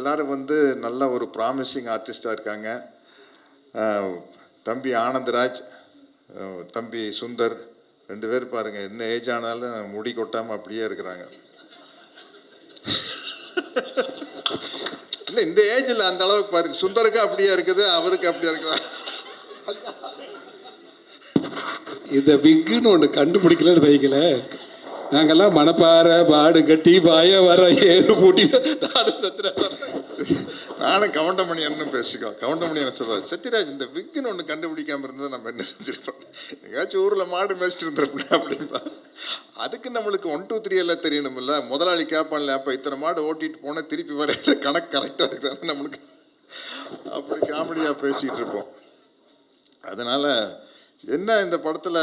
எல்லாரும் வந்து நல்ல ஒரு ப்ராமிசிங் ஆர்டிஸ்டாக இருக்காங்க. தம்பி ஆனந்தராஜ், தம்பி சுந்தர், 2 பேர் பாருங்கள், என்ன ஏஜ் ஆனாலும் முடி கொட்டாமல் அப்படியே இருக்கிறாங்க. இல்லை, இந்த ஏஜில் அந்த அளவுக்கு பாருங்க, சுந்தருக்கு அப்படியே இருக்குது, அவருக்கு அப்படியே இருக்குதா? இந்த விக்குன்னு ஒன்று கண்டுபிடிக்கலன்னு வைக்கல, நாங்கெல்லாம் மணப்பாறை பாடு கட்டி பாய வர ஏறு பூட்டிட்டு நாடு சத்யராஜ். நானும் கவுண்டமணி என்ன பேசிக்கோ, கவுண்டமணி என்ன சொல்லுவார், சத்யராஜ் இந்த விக்குன்னு ஒன்று கண்டுபிடிக்காமல் இருந்தால் நம்ம என்ன செஞ்சிருப்போம், எங்கேயாச்சும் ஊரில் மாடு மேய்ச்சிட்டு இருந்திருப்போம் அப்படின்பா. அதுக்கு நம்மளுக்கு 1 2 3 எல்லாம் தெரியணுமில்ல. முதலாளி கேட்பான்ல, அப்போ இத்தனை மாடு ஓட்டிட்டு போனால் திருப்பி வர கணக்கு கரெக்டாக இருக்குதான்னு நம்மளுக்கு அப்படி காமெடியாக பேசிகிட்டு இருப்போம். அதனால் என்ன, இந்த படத்தில்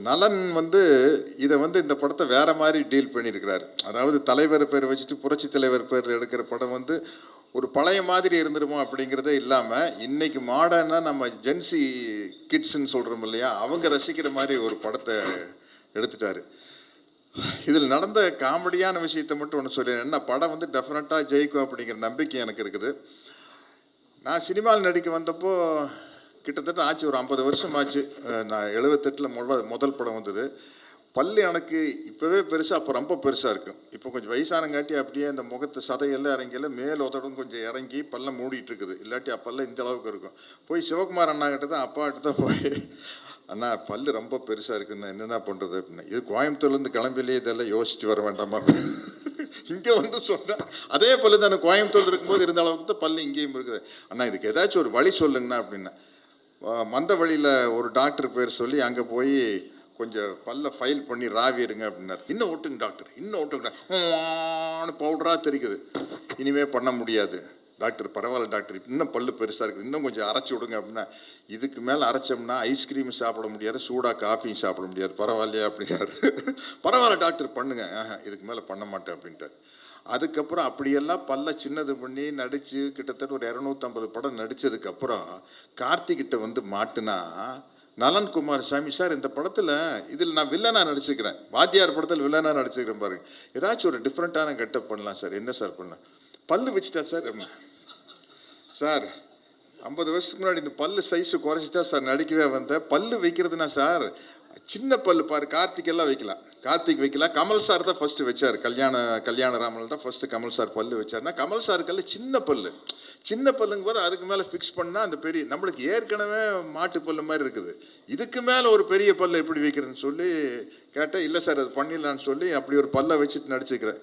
நலன் வந்து இதை வந்து இந்த படத்தை வேற மாதிரி டீல் பண்ணியிருக்கிறார். அதாவது தலைவர் பேர் வச்சுட்டு புரட்சி தலைவர் பேர் எடுக்கிற படம் வந்து ஒரு பழைய மாதிரி இருந்துருமோ அப்படிங்கிறதே இல்லாமல், இன்னைக்கு மாடர்னாக நம்ம ஜென்சி கிட்ஸ்ன்னு சொல்கிறோம் இல்லையா, அவங்க ரசிக்கிற மாதிரி ஒரு படத்தை எடுத்துட்டாரு. இதில் நடந்த காமெடியான விஷயத்தை மட்டும் ஒன்று சொல்லிடுறேன். என்ன, படம் வந்து டெஃபினட்டாக ஜெயிக்கும் அப்படிங்கிற நம்பிக்கை எனக்கு இருக்குது. நான் சினிமாவில் நடிக்க வந்தப்போ கிட்டத்தட்ட ஆச்சு, ஒரு 50 வருஷம் ஆச்சு. நான் 78 முதல் படம் வந்தது. பல்லு எனக்கு இப்போவே பெருசாக, அப்போ ரொம்ப பெருசாக இருக்கும். இப்போ கொஞ்சம் வயசானங்காட்டி அப்படியே அந்த முகத்து சதையெல்லாம் இறங்கல, மேல் உதடும் கொஞ்சம் இறங்கி பல்ல மூடிட்டு இருக்குது. இல்லாட்டி அப்பெல்லாம் இந்த அளவுக்கு இருக்கும். போய் சிவகுமார் அண்ணா கிட்ட தான், அப்பாகிட்ட தான் போய், அண்ணா பல்லு ரொம்ப பெருசாக இருக்குதுண்ணா, என்னென்ன பண்ணுறது அப்படின்னா, இது கோயம்புத்தூர்லேருந்து கிளம்பிலேயே இதெல்லாம் யோசிச்சுட்டு வர வேண்டாமா, இங்கே வந்து சொன்னேன். அதே பல்லு தானே கோயம்புத்தூர் இருக்கும்போது இருந்த அளவுக்கு தான் பல்லு இங்கேயும் இருக்குது. அண்ணா இதுக்கு ஏதாச்சும் ஒரு வழி சொல்லுங்கண்ணா அப்படின்னா, மந்த வழியில் ஒரு டாக்டர் பேர் சொல்லி அங்கே போய் கொஞ்சம் பல்ல ஃபைல் பண்ணி ராவிடுங்க அப்படின்னார். இன்னும் ஓட்டுங்க டாக்டர், இன்னும் ஓட்டுங்க டாக்டர், பவுடராக தெரிக்குது, இனிமேல் பண்ண முடியாது டாக்டர், பரவாயில்ல டாக்டர், இன்னும் பல்லு பெருசாக இருக்குது, இன்னும் கொஞ்சம் அரைச்சி விடுங்க அப்படின்னா, இதுக்கு மேலே அரைச்சோம்னா ஐஸ்கிரீம் சாப்பிட முடியாது, சூடாக காஃபியும் சாப்பிட முடியாது, பரவாயில்லையா அப்படின்னாரு. பரவாயில்ல டாக்டர் பண்ணுங்க, இதுக்கு மேலே பண்ண மாட்டேன் அப்படின்ட்டார். அதுக்கப்புறம் அப்படியெல்லாம் பல்ல சின்னது பண்ணி நடித்து கிட்டத்தட்ட ஒரு 250 படம் நடித்ததுக்கப்புறம் கார்த்திகிட்ட வந்து மாட்டுனா, நலன் குமாரசாமி சார் இந்த படத்தில் இதில் நான் வில்லனாக நடிச்சுக்கிறேன், வாத்தியார் படத்தில் வில்லனாக நடிச்சுக்கிறேன் பாருங்க, ஏதாச்சும் ஒரு டிஃப்ரெண்ட்டான கெட்டப் பண்ணலாம் சார், என்ன சார் பண்ணலாம், பல்லு வச்சுட்டா சார். சார் 50 வருஷத்துக்கு முன்னாடி இந்த பல்லு சைஸு குறைச்சிட்டா சார் நடிக்கவே வந்தேன், பல்லு வைக்கிறதுனா சார் சின்ன பல்லு பாரு, கார்த்திகெல்லாம் வைக்கலாம், கார்த்திக் வைக்கலாம், கமல் சார் தான் ஃபஸ்ட்டு வச்சார், கல்யாண ராமன் தான் ஃபஸ்ட்டு கமல் சார் பல்லு வச்சார்னா, கமல் சாருக்கெல்லாம் சின்ன பல்லுங்க போது அதுக்கு மேலே ஃபிக்ஸ் பண்ணால் அந்த பெரிய, நம்மளுக்கு ஏற்கனவே மாட்டு பல்லு மாதிரி இருக்குது, இதுக்கு மேலே ஒரு பெரிய பல்லை எப்படி வைக்கிறதுன்னு சொல்லி கேட்டேன். இல்லை சார் அது பண்ணிடலான்னு சொல்லி அப்படி ஒரு பல்லை வச்சுட்டு நடிச்சுக்கிறேன்.